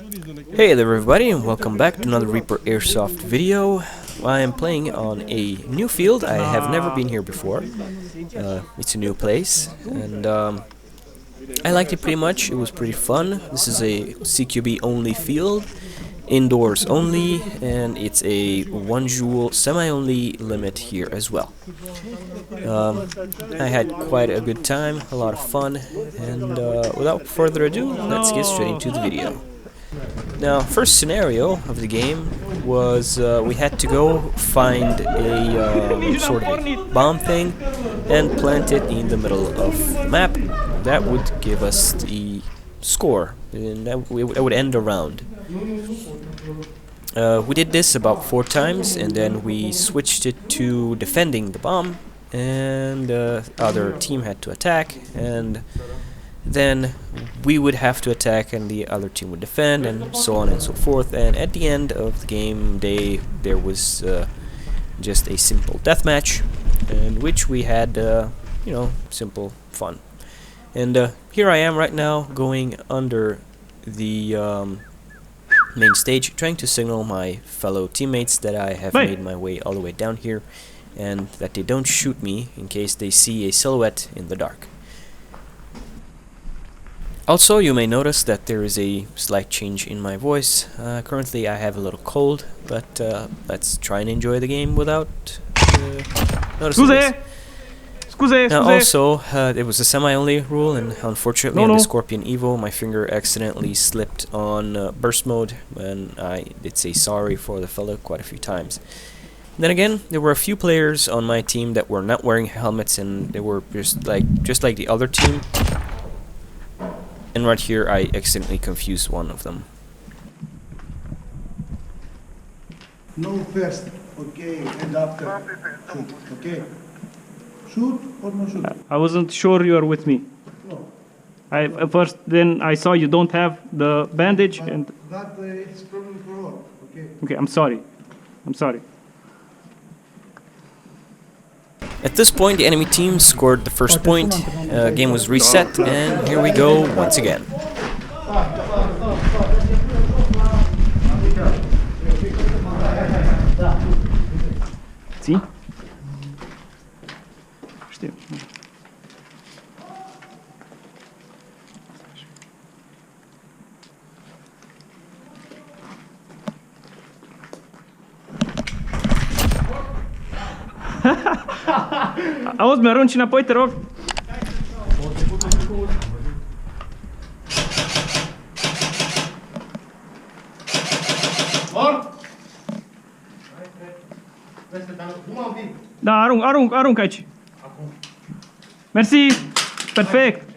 Hey there everybody, and welcome back to another Reaper Airsoft video. I am playing on a new field. I have never been here before. It's a new place, and I liked it pretty much. It was pretty fun. This is a CQB only field, indoors only, and it's a 1 joule semi-only limit here as well. I had quite a good time, a lot of fun, and without further ado, let's get straight into the video. Now, first scenario of the game was we had to go find a sort of a bomb thing and plant it in the middle of the map. That would give us the score, and that would end a round. We did this about 4 times, and then we switched it to defending the bomb, and the other team had to attack, and then we would have to attack and the other team would defend, and so on and so forth. And at the end of the game day there was just a simple deathmatch, in which we had you know, simple fun. And here I am right now going under the main stage, trying to signal my fellow teammates that I have made my way all the way down here and that they don't shoot me in case they see a silhouette in the dark. Also, you may notice that there is a slight change in my voice. Currently I have a little cold, but let's try and enjoy the game without noticing this. Now also, it was a semi-only rule, and unfortunately on the Scorpion EVO my finger accidentally slipped on burst mode, and I did say sorry for the fellow quite a few times. Then again, there were a few players on my team that were not wearing helmets, and they were just like the other team. And right here I accidentally confused one of them. No first, okay, and after shoot, okay? Shoot or no shoot? I wasn't sure you are with me. No. First, then I saw you don't have the bandage, But and that it's problem for all, okay? okay, I'm sorry. I'm sorry. At this point the enemy team scored the first point, game was reset, and here we go once again. See? Auzi, mi-arunci înapoi, te rog. Da, arunc aici. Mersi. Perfect.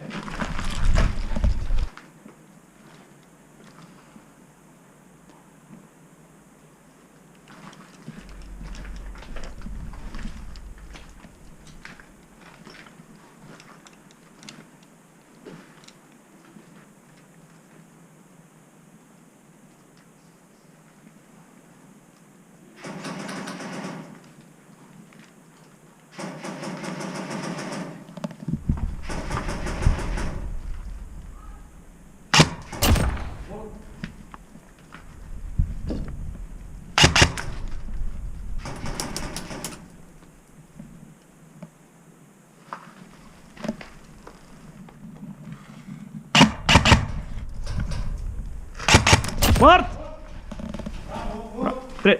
Mort!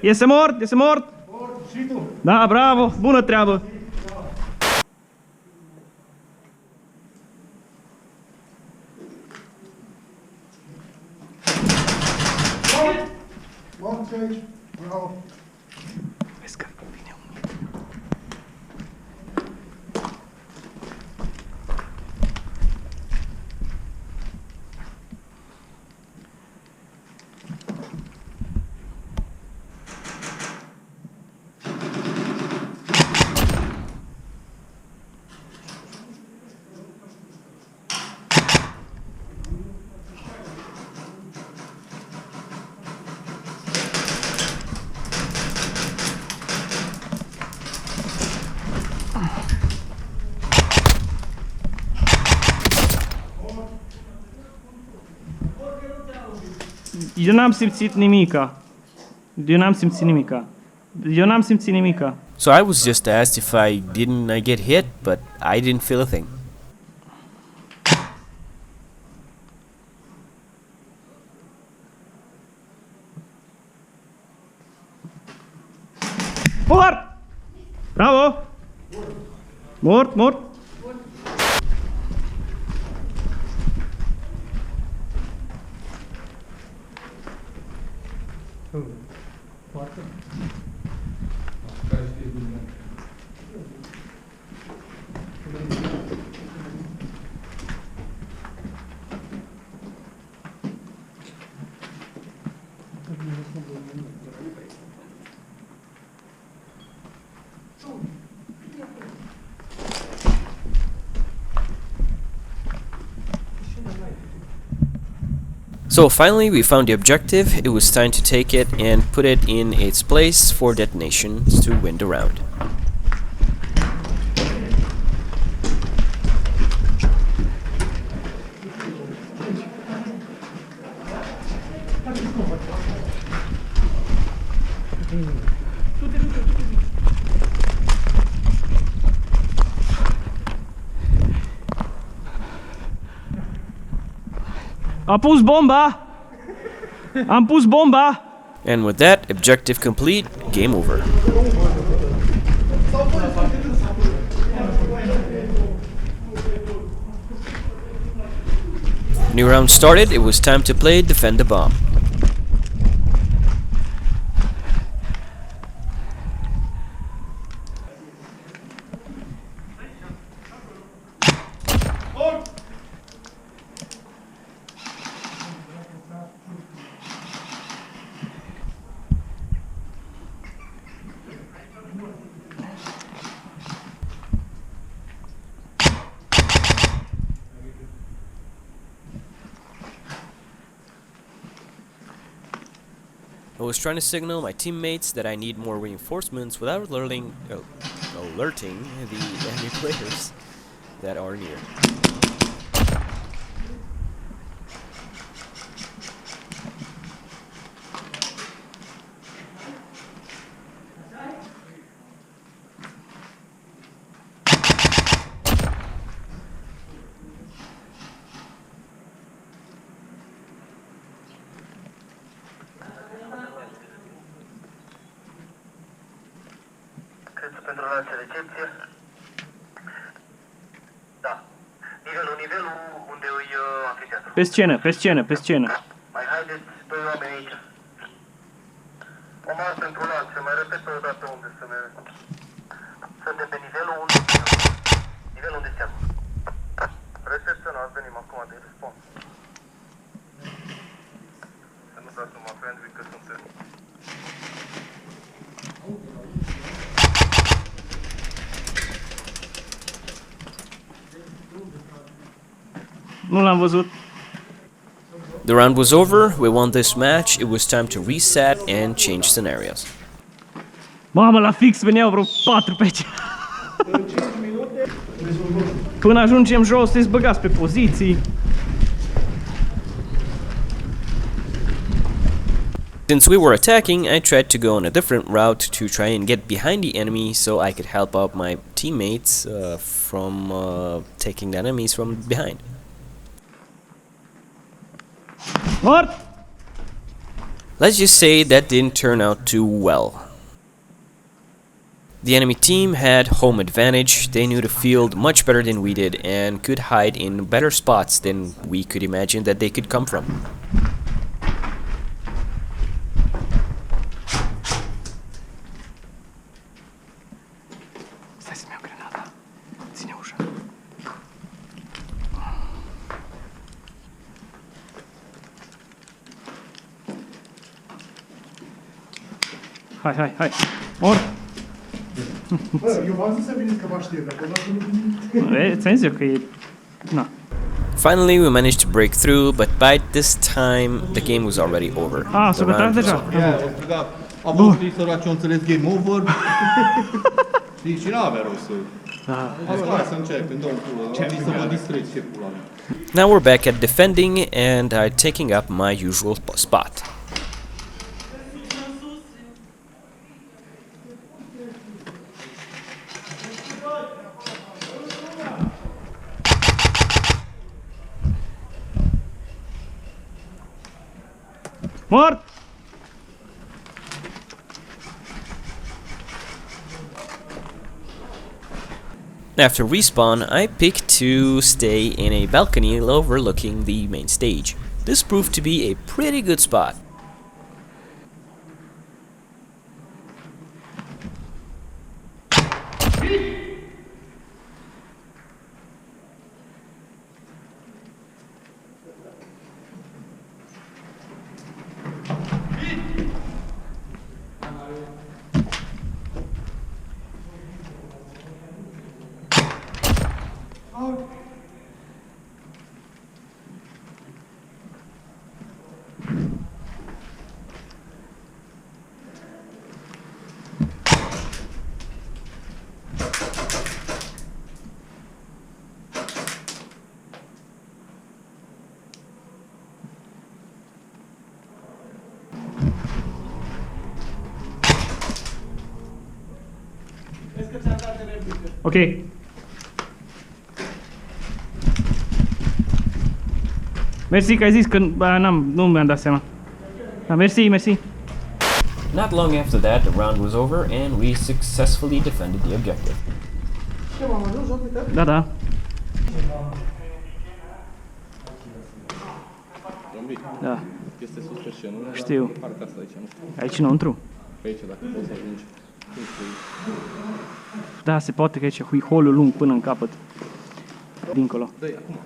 Este mort, este mort! Da, bravo, bună treabă! One stage, bravo. Eu n-am simțit nimica. Eu n-am simțit nimica. Eu n-am simțit nimica. So I was just asked if I didn't get hit, but I didn't feel a thing. Mort! Bravo! Mort, mort! So finally we found the objective. It was time to take it and put it in its place for detonation to win the round. Am pus bomba! Am pus bomba! And with that, objective complete, game over. New round started, it was time to play Defend the Bomb. I was trying to signal my teammates that I need more reinforcements without alerting the enemy players that are near. Pentru lanț de recepție. Da. Nivelul unde îi amfiteatru. Pe scenă, pe scenă, pe scenă. Mai haideți doi oameni aici. O masă într-un lanț, se mai repetă o dată unde să ne... Suntem pe nivelul unde... Nivelul unde seamă. Recepționați, venim acum de response. Să nu dați numai friendly că suntem... Nu l-am văzut. The round was over, we won this match, it was time to reset and change scenarios. Mamă, la fix veneau vreo 4 pe aici. Până ajungem jos, să-ți băgați pe poziții. Since we were attacking, I tried to go on a different route to try and get behind the enemy so I could help out my teammates from taking the enemies from behind. Mort! Let's just say that didn't turn out too well. The enemy team had home advantage, they knew the field much better than we did and could hide in better spots than we could imagine that they could come from. Stai să-mi iau grenada. Ține ușa. Hai, hai, hai. Mort! Bă, eu v-am zis să veniți că vă aștept, dacă v-ați venit... Ți-am zis eu că e... Na. Finally, we managed to break through, but by this time, the game was already over. Ah, The s-a bătrat round was deja. Am văzut săraci, eu înțeles game over. Știi, și n-avea rost să... Now we're back at defending, and I'm taking up my usual spot. Mort! After respawn, I picked to stay in a balcony overlooking the main stage. This proved to be a pretty good spot. Ok. Mersi că ai zis că nu mi-am dat seama. Da, mersi, mersi. Not long after that, the round was over and we successfully defended the objective. Da, da. Da. Este sus pe scenă, nu? Știu. Partea asta aici, nu știu. Aici înăuntru. Pe aici, dacă poți să ajungi. Da, se poate că aici e holul lung până în capăt. Dincolo. Dă-i acum.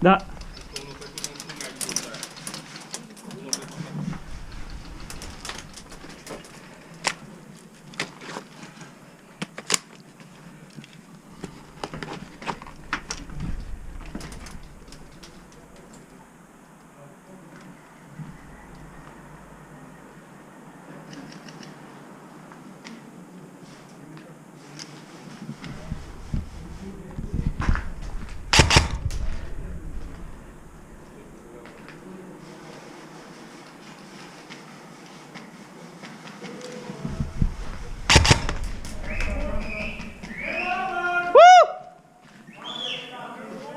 Da.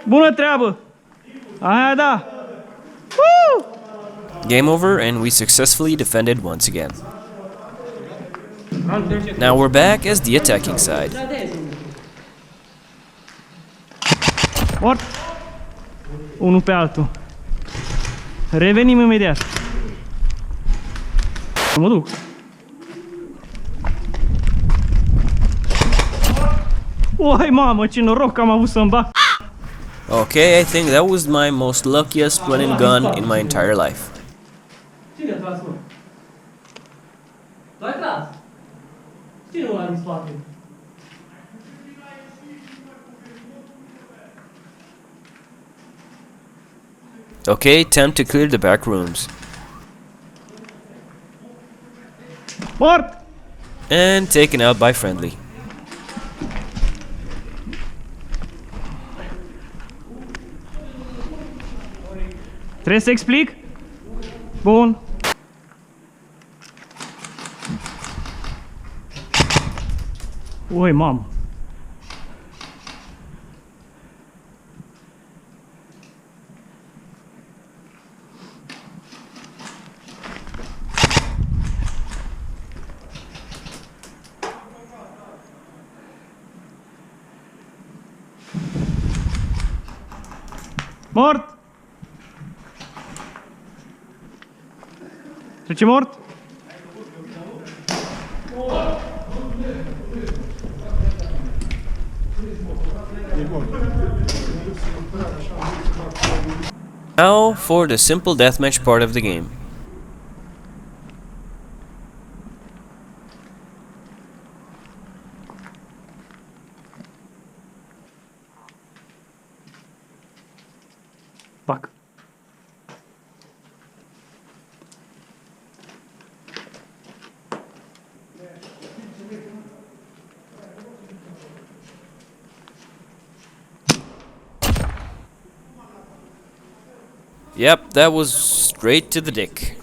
Bună treabă! Aia da! Woo! Game over, and we successfully defended once again. Now we're back as the attacking side. Mort! Unul pe altul. Revenim imediat. Mă duc. Oi, mamă, ce noroc că am avut să-mi bag. Okay, I think that was my most luckiest run and gun in my entire life. Cine a tras, mă? Tu ai tras? Cine ăla din spate? Okay, time to clear the back rooms. Mort! And taken out by friendly. Trebuie să explic? Bun. Oi, mamă. Mort! Trece mort? Now for the simple deathmatch part of the game. Fuck. Yep, that was straight to the dick.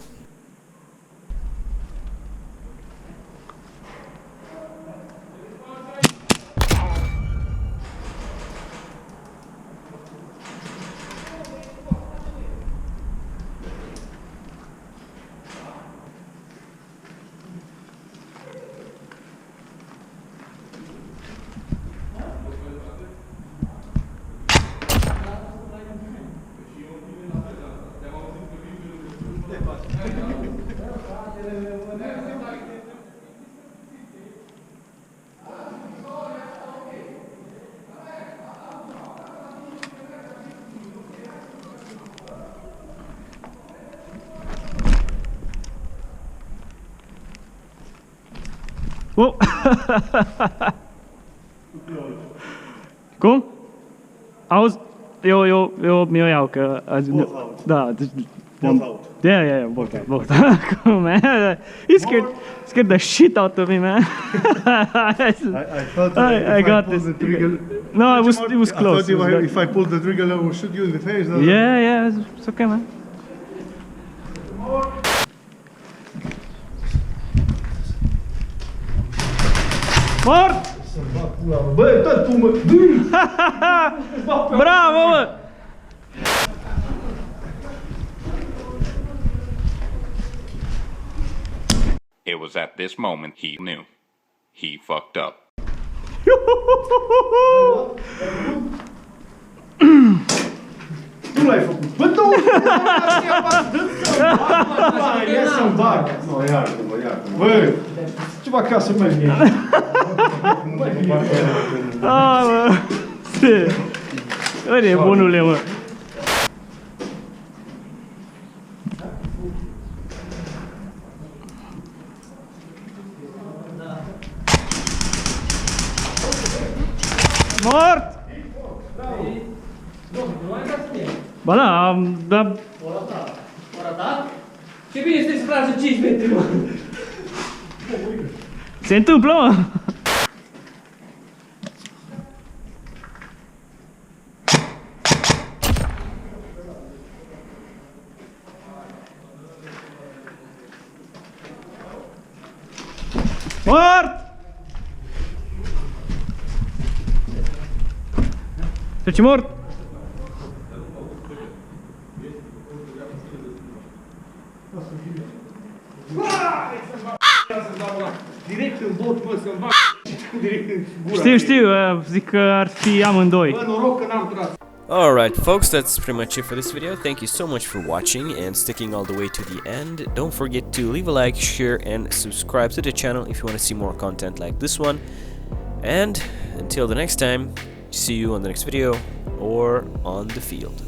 Oh. Cum? Auzi, eu mi-o iau că... Both out. Da, deci... Both out. Yeah, both out. Come on, man. He scared the shit out of me, man. I thought I got pulled this. the trigger. No, it was close. I thought if I pulled the trigger, I would shoot you in the face. Yeah, it's okay, man. Mort! Băi, tot tu mă... Bravo, mă! It was at this moment he knew. He fucked up. Tu l-ai făcut. Bă, tu! Ia să-mi bag. Nu, iartă-mă. Bă, ceva ca să mergi. Ah, mă! Uite, bunule, mă! Mort! Ba da, dar... Ora ta? Ce bine este să tragi 5 metri, mă! Se întâmplă, mă! Mort! Trece mort! Direct în bot, mă, să-mi bag direct în gura. Știu, zic că ar fi amândoi. Bă, noroc că n-am tras. Alright folks, that's pretty much it for this video. Thank you so much for watching and sticking all the way to the end. Don't forget to leave a like, share and subscribe to the channel if you want to see more content like this one. And until the next time, see you on the next video or on the field.